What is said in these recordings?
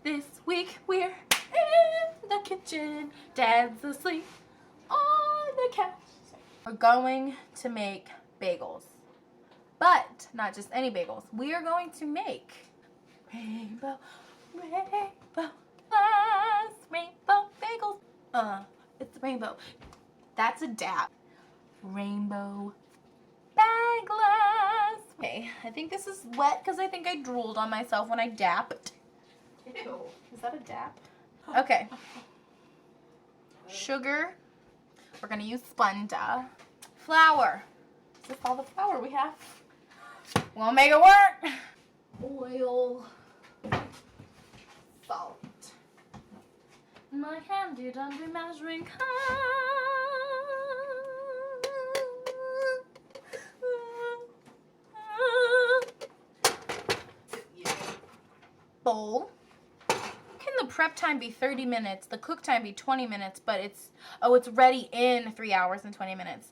This week we're in the kitchen, Dad's asleep on the couch. We're going to make bagels, but not just any bagels. We are going to make rainbow, rainbow, glass, rainbow bagels. It's rainbow. That's a dab. Rainbow bag glass. Okay, I think this is wet because I think I drooled on myself when I dapped. Ew. Is that a dap? Okay. Sugar. We're going to use Splenda. Flour. Is this all the flour we have? We'll make it work. Oil. Salt. My handy dandy measuring cup. Bowl. Can the prep time be 30 minutes? The cook time be 20 minutes, but it's ready in 3 hours and 20 minutes.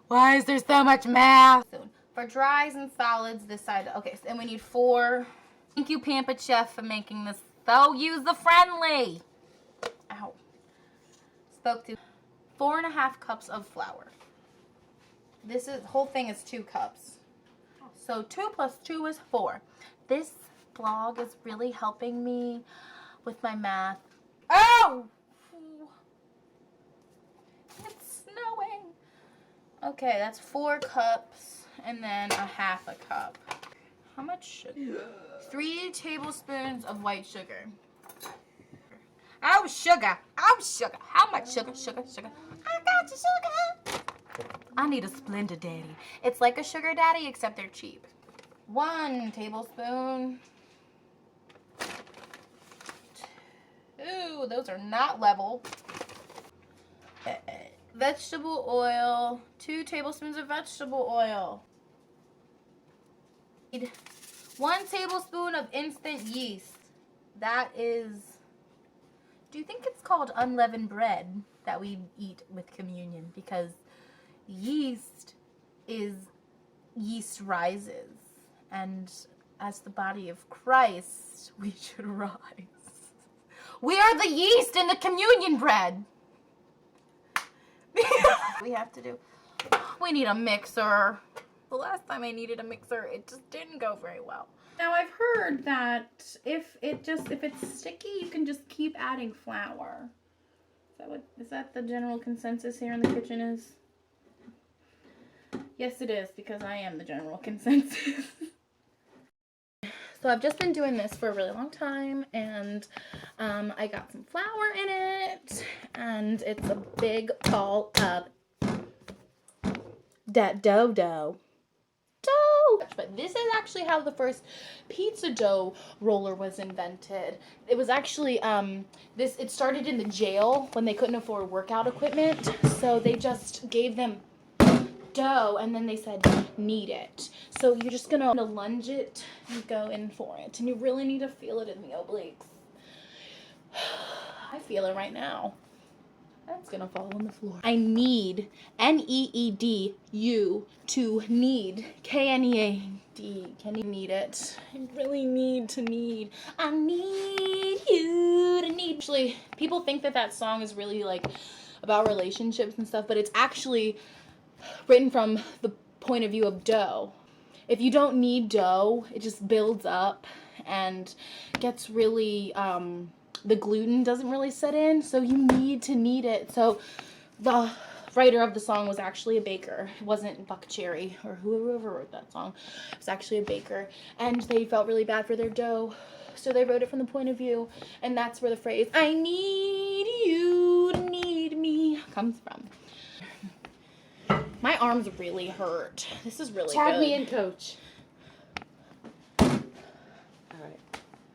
Why is there so much math? For dries and solids, this side. Okay, and we need 4. Thank you, Pampered Chef, for making this so user-friendly. Ow. Spoke to 4.5 cups of flour. Whole thing is 2 cups. So 2 plus 2 is 4. This vlog is really helping me with my math. Oh! It's snowing. Okay, that's 4 cups and then 1/2 cup. How much sugar? 3 tablespoons of white sugar. Oh, sugar. Oh, sugar. How much sugar? Sugar, sugar. I got you, sugar. I need a Splenda daddy. It's like a sugar daddy, except they're cheap. 1 tablespoon. 2. Those are not level. Vegetable oil. 2 tablespoons of vegetable oil. 1 tablespoon of instant yeast. That is... Do you think it's called unleavened bread that we eat with communion? Because yeast rises. And as the body of Christ, we should rise. We are the yeast in the communion bread. We have to do. We need a mixer. The last time I needed a mixer, it just didn't go very well. Now I've heard that if it's sticky, you can just keep adding flour. Is that the general consensus here in the kitchen is? Yes, it is, because I am the general consensus. So I've just been doing this for a really long time, and I got some flour in it, and it's a big ball of that dough. But this is actually how the first pizza dough roller was invented. It was actually it started in the jail when they couldn't afford workout equipment, so they just gave them dough and then they said knead it. So you're just gonna lunge it and go in for it, and you really need to feel it in the obliques. I feel it right now. That's gonna fall on the floor. I need, N-E-E-D-U, to knead, K-N-E-A-D. Can you knead it? I really need to knead. I need you to knead. Actually, people think that song is really like about relationships and stuff, but it's actually written from the point of view of dough. If you don't knead dough, it just builds up and gets really, the gluten doesn't really set in, so you need to knead it. So the writer of the song was actually a baker. It wasn't Buck Cherry or whoever wrote that song. It was actually a baker, and they felt really bad for their dough, so they wrote it from the point of view, and that's where the phrase "I need you to need me" comes from. My arms really hurt. This is really Tag good. me in, coach. Alright.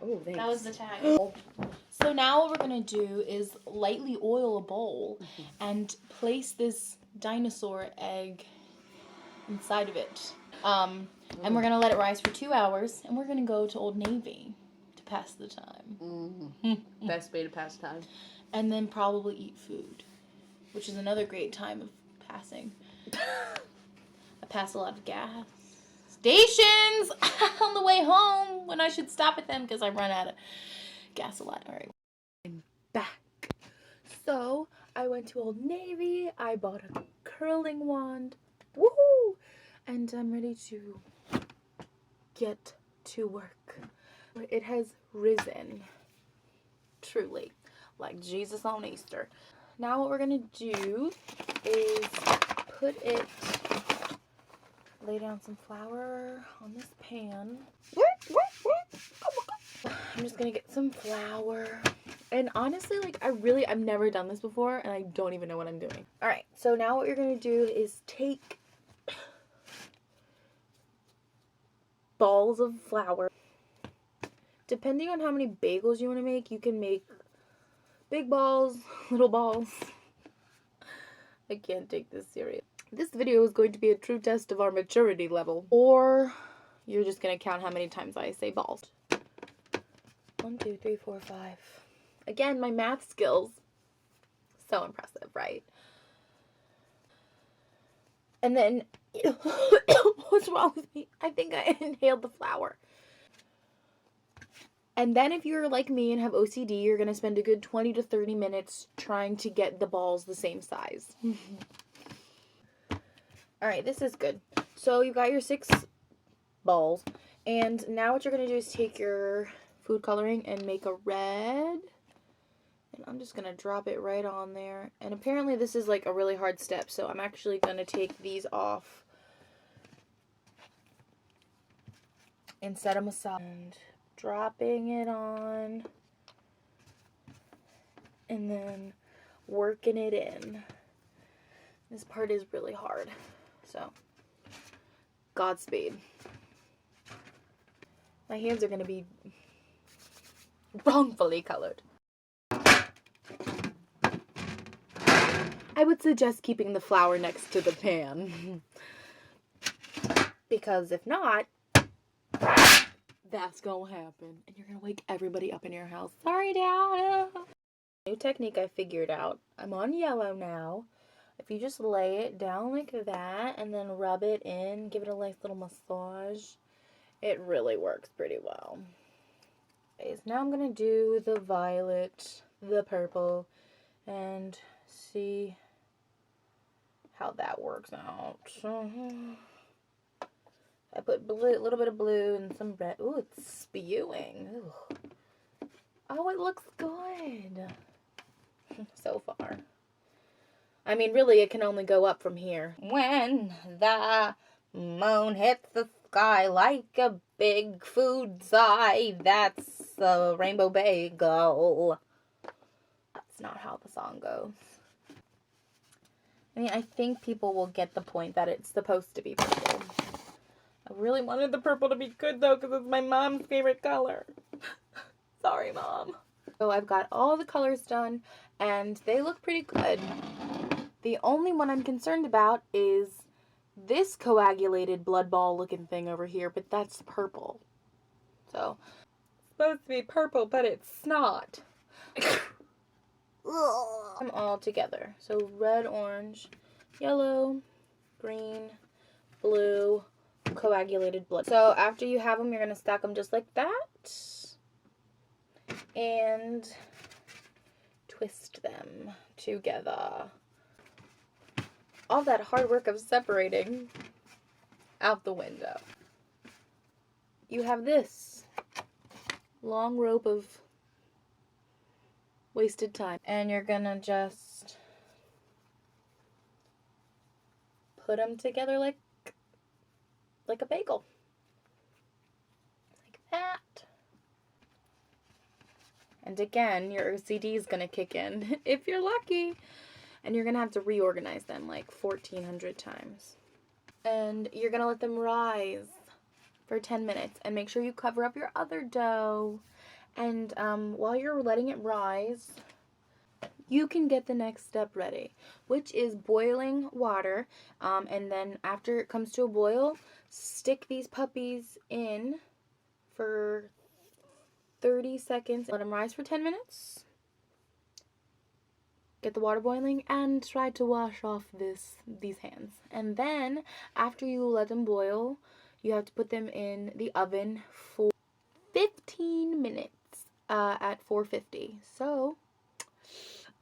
Oh, thanks. That was the tag. So now what we're going to do is lightly oil a bowl and place this dinosaur egg inside of it. And we're going to let it rise for 2 hours, and we're going to go to Old Navy to pass the time. Best way to pass time. And then probably eat food, which is another great time of passing. I pass a lot of gas stations on the way home when I should stop at them because I run out of gas a lot. All right. I'm back. So I went to Old Navy. I bought a curling wand. Woohoo! And I'm ready to get to work. It has risen. Truly. Like Jesus on Easter. Now what we're going to do is lay down some flour on this pan. I'm just going to get some flour. And honestly, like, I've never done this before, and I don't even know what I'm doing. Alright, so now what you're going to do is take balls of flour. Depending on how many bagels you want to make, you can make big balls, little balls. I can't take this serious. This video is going to be a true test of our maturity level. Or you're just going to count how many times I say balls. 1, 2, 3, 4, 5. Again, my math skills. So impressive, right? And then, what's wrong with me? I think I inhaled the flour. And then if you're like me and have OCD, you're going to spend a good 20 to 30 minutes trying to get the balls the same size. Alright, this is good. So you got your 6 balls. And now what you're going to do is take your food coloring and make a red. And I'm just going to drop it right on there. And apparently this is like a really hard step, so I'm actually going to take these off and set them aside. And dropping it on. And then working it in. This part is really hard. So, Godspeed. My hands are going to be wrongfully colored. I would suggest keeping the flour next to the pan. Because if not, that's gonna happen. And you're gonna wake everybody up in your house. Sorry, Dad. New technique I figured out. I'm on yellow now. If you just lay it down like that and then rub it in, give it a nice little massage, it really works pretty well. Okay, so now I'm gonna do the violet, the purple, and see how that works out. I put blue, a little bit of blue and some red. Ooh, it's spewing. Ooh. Oh, it looks good. So far. I mean, really, it can only go up from here. When the moon hits the sky like a big food sigh, that's a rainbow bagel. That's not how the song goes. I mean, I think people will get the point that it's supposed to be purple. I really wanted the purple to be good, though, because it's my mom's favorite color. Sorry, Mom. So I've got all the colors done, and they look pretty good. The only one I'm concerned about is this coagulated blood ball looking thing over here, but that's purple. So, it's supposed to be purple, but it's not. I'm all together. So red, orange, yellow, green, blue, coagulated blood. So after you have them, you're going to stack them just like that. And twist them together. All that hard work of separating out the window. You have this long rope of wasted time. And you're gonna just put them together like a bagel. Like that. And again, your OCD is gonna kick in if you're lucky. And you're gonna have to reorganize them like 1,400 times. And you're gonna let them rise for 10 minutes. And make sure you cover up your other dough. And while you're letting it rise, you can get the next step ready, which is boiling water. And then after it comes to a boil, stick these puppies in for 30 seconds. Let them rise for 10 minutes. Get the water boiling and try to wash off these hands. And then after you let them boil, you have to put them in the oven for 15 minutes. at 4:50. So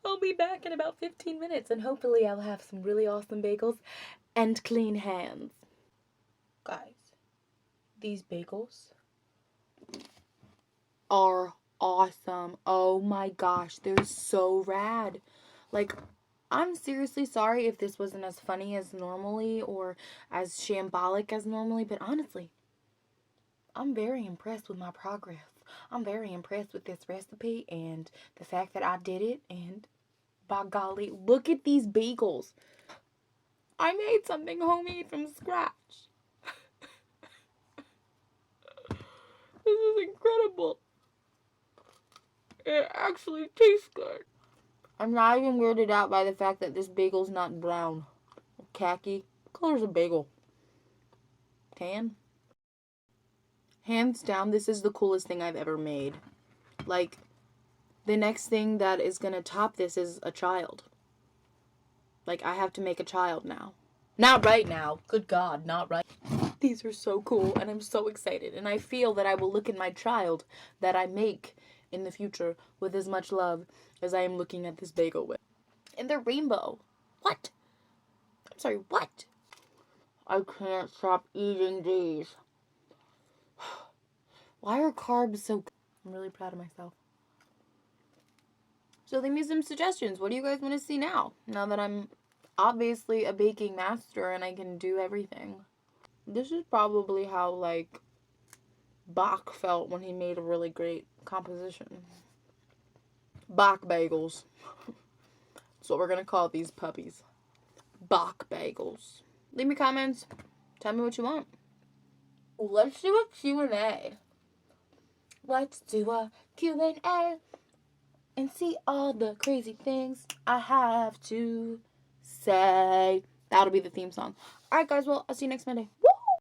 I'll be back in about 15 minutes, and hopefully I'll have some really awesome bagels and clean hands. Guys, these bagels are awesome. Oh my gosh, they're so rad. Like, I'm seriously sorry if this wasn't as funny as normally or as shambolic as normally, but honestly, I'm very impressed with my progress. I'm very impressed with this recipe and the fact that I did it, and by golly, look at these bagels. I made something homemade from scratch. This is incredible. It actually tastes good. I'm not even weirded out by the fact that this bagel's not brown. Khaki. What color's a bagel? Tan? Hands down, this is the coolest thing I've ever made. Like, the next thing that is gonna top this is a child. Like, I have to make a child now. Not right now. Good God, not right. These are so cool, and I'm so excited. And I feel that I will look at my child that I make in the future with as much love as I am looking at this bagel with. And they're rainbow. What? I'm sorry, what? I can't stop eating these. Why are carbs so good? I'm really proud of myself. So leave me some suggestions. What do you guys want to see now? Now that I'm obviously a baking master and I can do everything. This is probably how, like, Bach felt when he made a really great composition. Bach bagels. That's what we're going to call these puppies. Bach bagels. Leave me comments. Tell me what you want. Let's do a Q&A. Let's do a Q&A and see all the crazy things I have to say. That'll be the theme song. Alright, guys. Well, I'll see you next Monday.